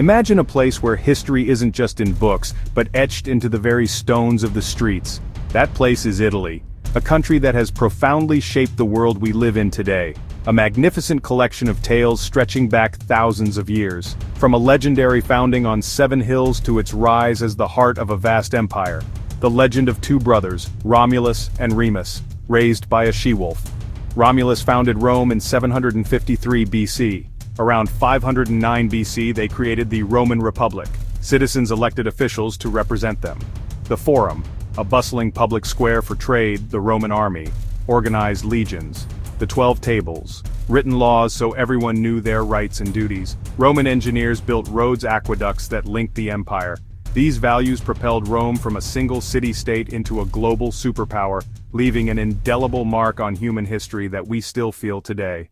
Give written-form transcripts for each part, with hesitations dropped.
Imagine a place where history isn't just in books, but etched into the very stones of the streets. That place is Italy, a country that has profoundly shaped the world we live in today. A magnificent collection of tales stretching back thousands of years, from a legendary founding on 7 hills to its rise as the heart of a vast empire. The legend of 2 brothers, Romulus and Remus, raised by a she-wolf. Romulus founded Rome in 753 BC. Around 509 BC they created the Roman Republic. Citizens elected officials to represent them. The Forum, a bustling public square for trade, the Roman army, organized legions. The 12 tables, written laws so everyone knew their rights and duties. Roman engineers built roads, aqueducts that linked the empire. These values propelled Rome from a single city-state into a global superpower, leaving an indelible mark on human history that we still feel today.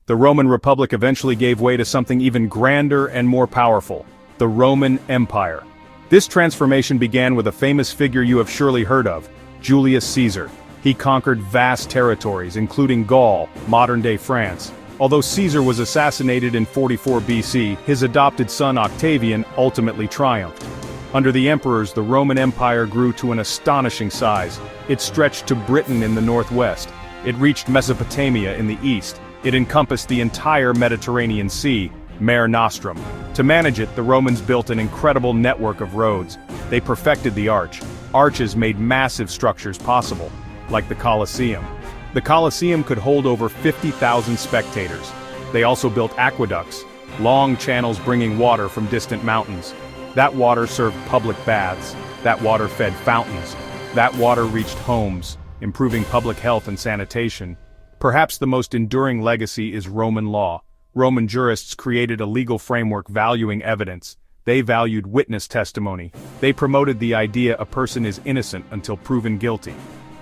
The Roman Republic eventually gave way to something even grander and more powerful: the Roman Empire. This transformation began with a famous figure you have surely heard of, Julius Caesar. He conquered vast territories, including Gaul, modern-day France. Although Caesar was assassinated in 44 BC, his adopted son Octavian ultimately triumphed. Under the emperors, the Roman Empire grew to an astonishing size. It stretched to Britain in the northwest. It reached Mesopotamia in the east. It encompassed the entire Mediterranean Sea, Mare Nostrum. To manage it, the Romans built an incredible network of roads. They perfected the arch. Arches made massive structures possible, like the Colosseum. The Colosseum could hold over 50,000 spectators. They also built aqueducts, long channels bringing water from distant mountains. That water served public baths. That water fed fountains. That water reached homes, improving public health and sanitation. Perhaps the most enduring legacy is Roman law. Roman jurists created a legal framework valuing evidence. They valued witness testimony. They promoted the idea a person is innocent until proven guilty.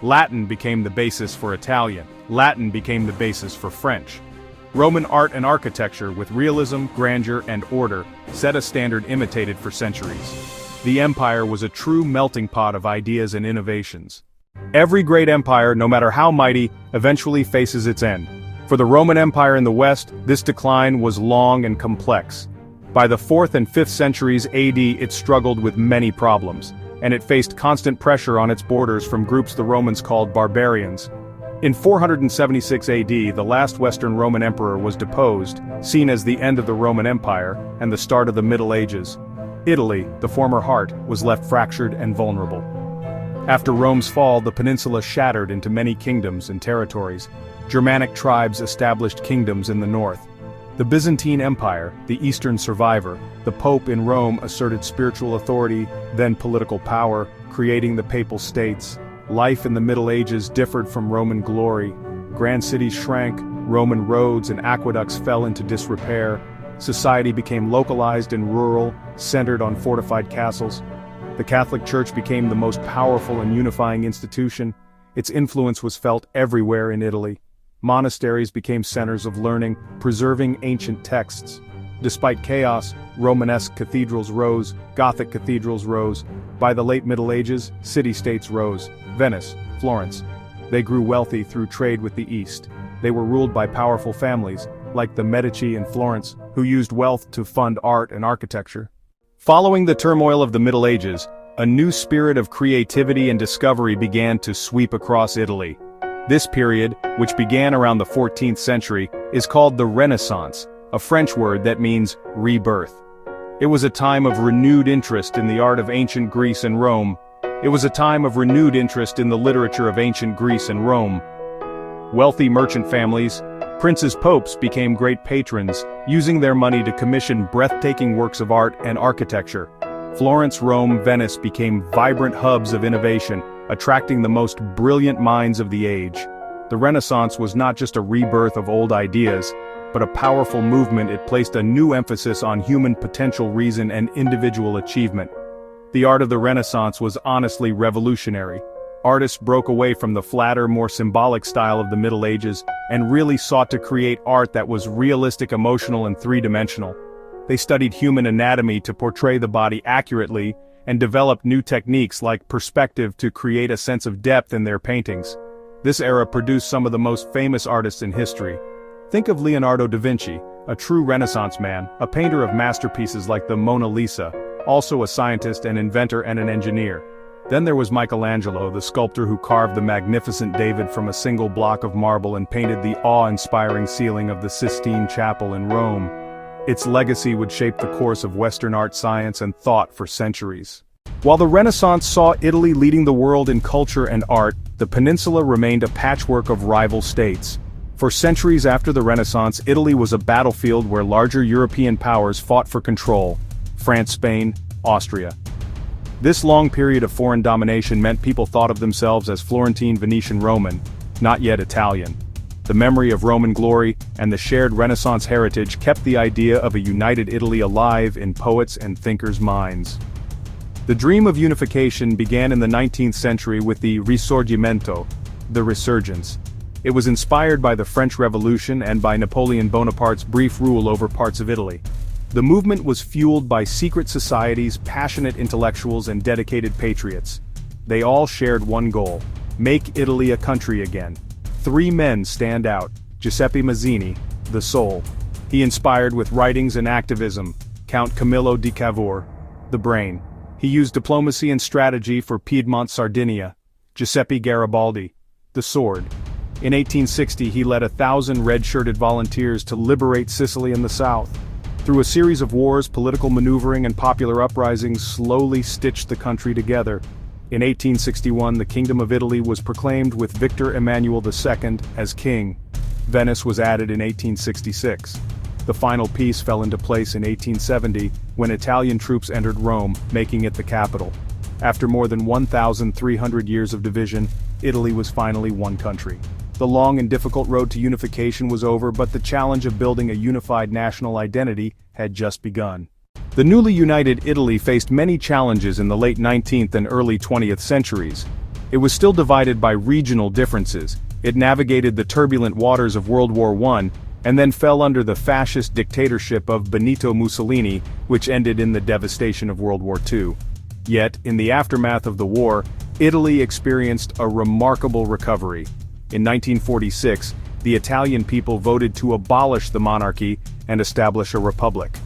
Latin became the basis for Italian. Latin became the basis for French. Roman art and architecture, with realism, grandeur, and order, set a standard imitated for centuries. The empire was a true melting pot of ideas and innovations. Every great empire, no matter how mighty, eventually faces its end. For the Roman Empire in the West, this decline was long and complex. By the 4th and 5th centuries AD, it struggled with many problems, and it faced constant pressure on its borders from groups the Romans called barbarians. In 476 AD, the last Western Roman emperor was deposed, seen as the end of the Roman Empire and the start of the Middle Ages. Italy, the former heart, was left fractured and vulnerable. After Rome's fall, the peninsula shattered into many kingdoms and territories. Germanic tribes established kingdoms in the north. The Byzantine Empire, the eastern survivor, the Pope in Rome asserted spiritual authority, then political power, creating the Papal States. Life in the Middle Ages differed from Roman glory. Grand cities shrank, Roman roads and aqueducts fell into disrepair. Society became localized and rural, centered on fortified castles. The Catholic Church became the most powerful and unifying institution. Its influence was felt everywhere in Italy. Monasteries became centers of learning, preserving ancient texts. Despite chaos, Romanesque cathedrals rose, Gothic cathedrals rose. By the late Middle Ages, city-states rose. Venice, Florence. They grew wealthy through trade with the East. They were ruled by powerful families, like the Medici in Florence, who used wealth to fund art and architecture. Following the turmoil of the Middle Ages, a new spirit of creativity and discovery began to sweep across Italy. This period, which began around the 14th century, is called the Renaissance, a French word that means rebirth. It was a time of renewed interest in the art of ancient Greece and Rome. It was a time of renewed interest in the literature of ancient Greece and Rome. Wealthy merchant families, princes, popes became great patrons, using their money to commission breathtaking works of art and architecture. Florence, Rome, Venice became vibrant hubs of innovation, attracting the most brilliant minds of the age. The Renaissance was not just a rebirth of old ideas, but a powerful movement. It placed a new emphasis on human potential, reason, and individual achievement. The art of the Renaissance was honestly revolutionary. Artists broke away from the flatter, more symbolic style of the Middle Ages and really sought to create art that was realistic, emotional, and three-dimensional. They studied human anatomy to portray the body accurately and developed new techniques like perspective to create a sense of depth in their paintings. This era produced some of the most famous artists in history. Think of Leonardo da Vinci, a true Renaissance man, a painter of masterpieces like the Mona Lisa, also a scientist, an inventor and an engineer. Then there was Michelangelo, the sculptor who carved the magnificent David from a single block of marble and painted the awe-inspiring ceiling of the Sistine Chapel in Rome. Its legacy would shape the course of Western art, science, and thought for centuries. While the Renaissance saw Italy leading the world in culture and art, the peninsula remained a patchwork of rival states. For centuries after the Renaissance, Italy was a battlefield where larger European powers fought for control: France, Spain, Austria. This long period of foreign domination meant people thought of themselves as Florentine, Venetian, Roman, not yet Italian. The memory of Roman glory and the shared Renaissance heritage kept the idea of a united Italy alive in poets' and thinkers' minds. The dream of unification began in the 19th century with the Risorgimento, the Resurgence. It was inspired by the French Revolution and by Napoleon Bonaparte's brief rule over parts of Italy. The movement was fueled by secret societies, passionate intellectuals, and dedicated patriots. They all shared one goal: make Italy a country again. Three men stand out: Giuseppe Mazzini, the soul. He inspired with writings and activism; Count Camillo di Cavour, the brain. He used diplomacy and strategy for Piedmont, Sardinia; Giuseppe Garibaldi, the sword. In 1860 he led 1,000 red-shirted volunteers to liberate Sicily in the south. Through a series of wars, political maneuvering and popular uprisings slowly stitched the country together. In 1861 the Kingdom of Italy was proclaimed with Victor Emmanuel II as king. Venice was added in 1866. The final peace fell into place in 1870 when Italian troops entered Rome, making it the capital. After more than 1,300 years of division, Italy was finally one country. The long and difficult road to unification was over, but the challenge of building a unified national identity had just begun. The newly united Italy faced many challenges in the late 19th and early 20th centuries. It was still divided by regional differences. It navigated the turbulent waters of World War I, and then fell under the fascist dictatorship of Benito Mussolini, which ended in the devastation of World War II. Yet, in the aftermath of the war, Italy experienced a remarkable recovery. In 1946, the Italian people voted to abolish the monarchy and establish a republic.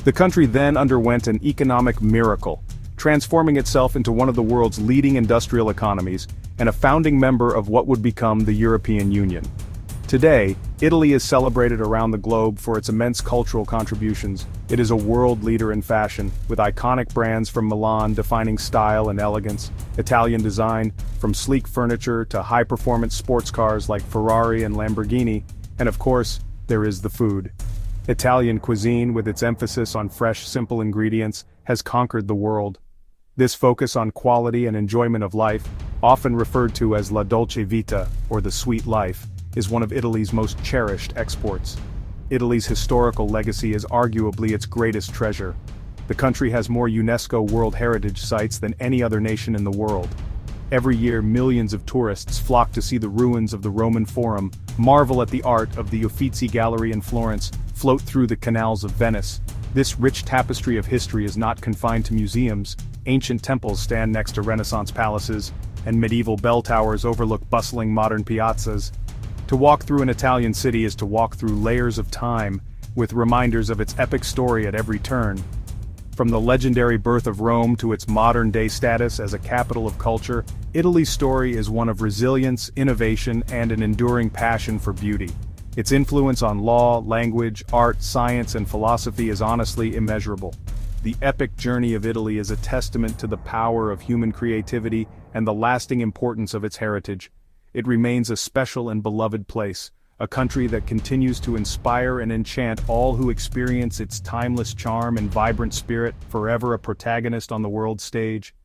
The country then underwent an economic miracle, transforming itself into one of the world's leading industrial economies, and a founding member of what would become the European Union. Today, Italy is celebrated around the globe for its immense cultural contributions. It is a world leader in fashion, with iconic brands from Milan defining style and elegance, Italian design, from sleek furniture to high-performance sports cars like Ferrari and Lamborghini, and of course, there is the food. Italian cuisine, with its emphasis on fresh, simple ingredients, has conquered the world. This focus on quality and enjoyment of life, often referred to as la dolce vita, or the sweet life, is one of Italy's most cherished exports. Italy's historical legacy is arguably its greatest treasure. The country has more UNESCO World Heritage Sites than any other nation in the world. Every year millions of tourists flock to see the ruins of the Roman Forum, marvel at the art of the Uffizi Gallery in Florence, float through the canals of Venice. This rich tapestry of history is not confined to museums. Ancient temples stand next to Renaissance palaces, and medieval bell towers overlook bustling modern piazzas. To walk through an Italian city is to walk through layers of time, with reminders of its epic story at every turn. From the legendary birth of Rome to its modern-day status as a capital of culture, Italy's story is one of resilience, innovation, and an enduring passion for beauty. Its influence on law, language, art, science, and philosophy is honestly immeasurable. The epic journey of Italy is a testament to the power of human creativity and the lasting importance of its heritage. It remains a special and beloved place, a country that continues to inspire and enchant all who experience its timeless charm and vibrant spirit, forever a protagonist on the world stage.